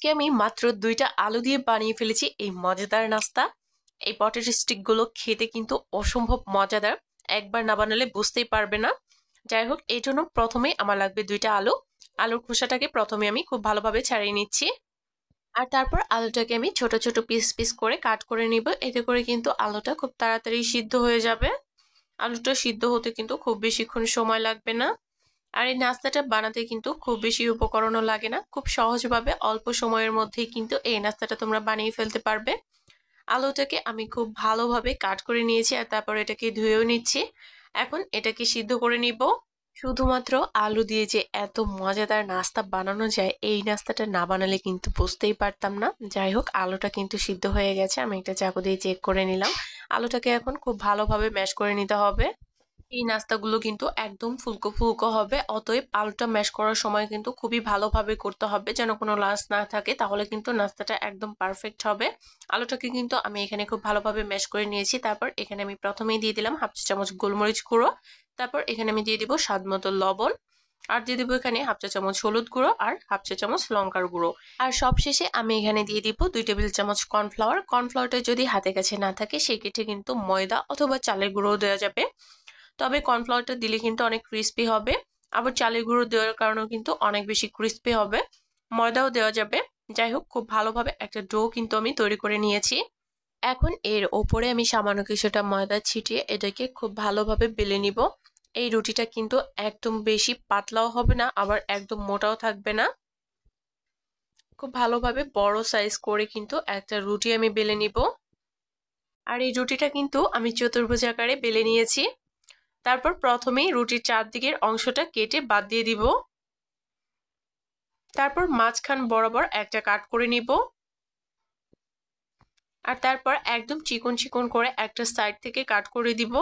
আজকে আমি মাত্র 2টা আলু দিয়ে বানিয়ে ফেলেছি এই মজাদার নাস্তা। এই পটেটো স্টিকগুলো খেতে কিন্তু অসম্ভব মজাদার। একবার না বানালে বুঝতেই পারবে না। যাই হোক, এই জন্য প্রথমেই আমার লাগবে 2টা আলু। আলুর খোসাটাকে প্রথমে আমি খুব ভালোভাবে ছাড়িয়ে নিচ্ছি। আর তারপর আলুটাকে আমি ছোট ছোট পিস পিস করে কাট করে নিব। এতে করে কিন্তু আলুটা খুব তাড়াতাড়ি সিদ্ধ হয়ে যাবে। আলুটা সিদ্ধ হতে কিন্তু খুব বেশিক্ষণ সময় লাগবে না। আর এই নাস্তাটা বানাতে কিন্তু খুব বেশি উপকরণও লাগে না। খুব সহজভাবে অল্প সময়ের মধ্যেই কিন্তু এই নাস্তাটা তোমরা বানিয়ে ফেলতে পারবে। আলুটাকে আমি খুব ভালোভাবে কাট করে নিয়েছি আর তারপর এটাকে ধুয়েও নিচ্ছি। এখন এটাকে সিদ্ধ করে নিব। শুধুমাত্র আলু দিয়ে যে এত মজাদার নাস্তা বানানো যায়, এই নাস্তাটা না বানালে কিন্তু বুঝতেই পারতাম না। যাই হোক, আলুটা কিন্তু সিদ্ধ হয়ে গেছে। আমি একটা চাকু দিয়ে চেক করে নিলাম। আলুটাকে এখন খুব ভালোভাবে ম্যাশ করে নিতে হবে। এই নাস্তাগুলো কিন্তু একদম ফুলকো ফুলকো হবে, অতএব আলুটা ম্যাশ করার সময় কিন্তু খুবই ভালোভাবে করতে হবে, যেন কোনো লাঞ্চ না থাকে, তাহলে কিন্তু নাস্তাটা একদম পারফেক্ট হবে। আলুটাকে কিন্তু আমি এখানে খুব ভালোভাবে ম্যাশ করে নিয়েছি। তারপর এখানে আমি প্রথমেই দিয়ে দিলাম হাফ চা চামচ গোলমরিচ গুঁড়ো। তারপর এখানে আমি দিয়ে দিব স্বাদ মতো লবণ। আর দিয়ে দিব এখানে হাফ চা চামচ হলুদ গুঁড়ো আর হাফ চা চামচ লঙ্কার গুঁড়ো। আর সবশেষে আমি এখানে দিয়ে দিব 2 টেবিল চামচ কর্নফ্লাওয়ার। কর্নফ্লাওয়ারটা যদি হাতে কাছে না থাকে সেক্ষেত্রে কিন্তু ময়দা অথবা চালের গুঁড়ো দেওয়া যাবে। তবে কর্নফ্লাওয়ারটা দিলে কিন্তু অনেক ক্রিস্পি হবে। আবার চালের গুঁড়ো দেওয়ার কারণেও কিন্তু অনেক বেশি ক্রিস্পি হবে। ময়দাও দেওয়া যাবে। যাই হোক, খুব ভালোভাবে একটা ডো কিন্তু আমি তৈরি করে নিয়েছি। এখন এর ওপরে আমি সামান্য কিছুটা ময়দা ছিটিয়ে এটাকে খুব ভালোভাবে বেলে নিব। এই রুটিটা কিন্তু একদম বেশি পাতলাও হবে না, আবার একদম মোটাও থাকবে না। খুব ভালোভাবে বড় সাইজ করে কিন্তু একটা রুটি আমি বেলে নিব। আর এই রুটিটা কিন্তু আমি চতুর্ভুজ আকারে বেলে নিয়েছি। তারপর প্রথমেই রুটির চারদিকের অংশটা কেটে বাদ দিয়ে দিব। তারপর মাঝখান বরাবর একটা কাট করে নিব। আর তারপর একদম চিকন চিকন করে একটা সাইড থেকে কাট করে দিব।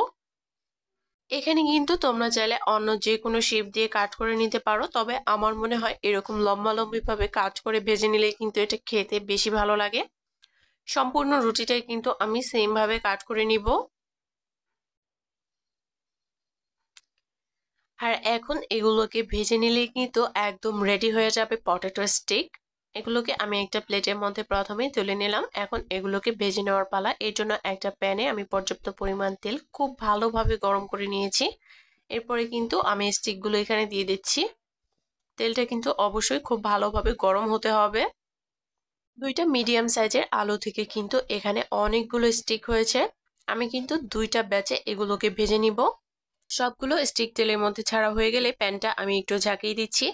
এখানে কিন্তু তোমরা চাইলে অন্য যে কোনো শেপ দিয়ে কাট করে নিতে পারো, তবে আমার মনে হয় এরকম লম্বালম্বি ভাবে কাট করে ভেজে নিলে কিন্তু এটা খেতে বেশি ভালো লাগে। সম্পূর্ণ রুটিটাই কিন্তু আমি সেম ভাবে কাট করে নিব। আর এখন এগুলোকে ভেজে নিলে কিন্তু একদম রেডি হয়ে যাবে পটেটো স্টিক। এগুলোকে আমি একটা প্লেটের মধ্যে প্রথমেই তুলে নিলাম। এখন এগুলোকে ভেজে নেওয়ার পালা। এর জন্য একটা প্যানে আমি পর্যাপ্ত পরিমাণ তেল খুব ভালোভাবে গরম করে নিয়েছি। এরপরে কিন্তু আমি স্টিকগুলো এখানে দিয়ে দিচ্ছি। তেলটা কিন্তু অবশ্যই খুব ভালোভাবে গরম হতে হবে। 2টা মিডিয়াম সাইজের আলু থেকে কিন্তু এখানে অনেকগুলো স্টিক হয়েছে। আমি কিন্তু 2টা ব্যাচে এগুলোকে ভেজে নিব। সবগুলো স্টিক তেলের মধ্যে ছাড়া হয়ে গেলে প্যানটা আমি একটু ঝাঁকিয়ে দিচ্ছি।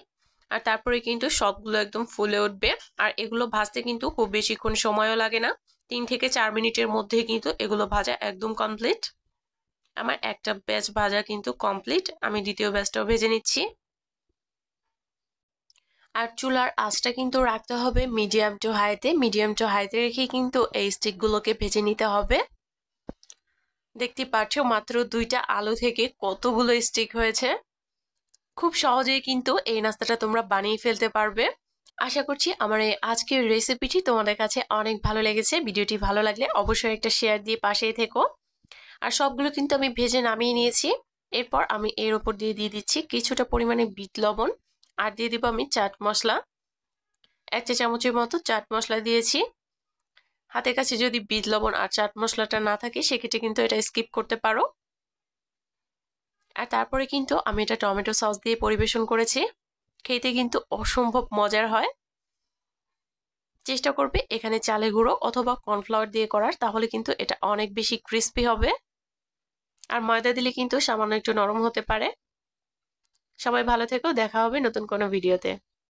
আর তারপরে কিন্তু সবগুলো একদম ফুলে উঠবে। আর এগুলো ভাজতে কিন্তু খুব বেশিক্ষণ সময়ও লাগে না। 3 থেকে 4 মিনিটের মধ্যে কিন্তু এগুলো ভাজা একদম কমপ্লিট। আমার একটা ব্যাচ ভাজা কিন্তু কমপ্লিট। আমি দ্বিতীয় ব্যাচটাও ভেজে নিচ্ছি। আর চুলার আঁচটা কিন্তু রাখতে হবে মিডিয়াম টু হাইতে। মিডিয়াম টু হাইতে রেখে কিন্তু এই স্টিকগুলোকে ভেজে নিতে হবে। দেখতে পাচ্ছ মাত্র 2টা আলু থেকে কতগুলো স্টিক হয়েছে। খুব সহজেই কিন্তু এই নাস্তাটা তোমরা বানিয়ে ফেলতে পারবে। আশা করছি আমার এই আজকের রেসিপিটি তোমাদের কাছে অনেক ভালো লেগেছে। ভিডিওটি ভালো লাগলে অবশ্যই একটা শেয়ার দিয়ে পাশেই থেকো। আর সবগুলো কিন্তু আমি ভেজে নামিয়ে নিয়েছি। এরপর আমি এর উপর দিয়ে দিচ্ছি কিছুটা পরিমাণে বিট লবণ। আর দিয়ে দিব আমি চাট মশলা। 1 চা চামচের মতো চাট মশলা দিয়েছি। হাতের কাছে যদি বিট লবণ আর চাট মশলাটা না থাকে সেক্ষেত্রে কিন্তু এটা স্কিপ করতে পারো। আর তারপরে কিন্তু আমি এটা টমেটো সস দিয়ে পরিবেশন করেছি। খেতে কিন্তু অসম্ভব মজার হয়। চেষ্টা করবে এখানে চালের গুঁড়ো অথবা কর্নফ্লাওয়ার দিয়ে করার, তাহলে কিন্তু এটা অনেক বেশি ক্রিস্পি হবে। আর ময়দা দিলে কিন্তু সামান্য একটু নরম হতে পারে। সবাই ভালো থেকো, দেখা হবে নতুন কোনো ভিডিওতে।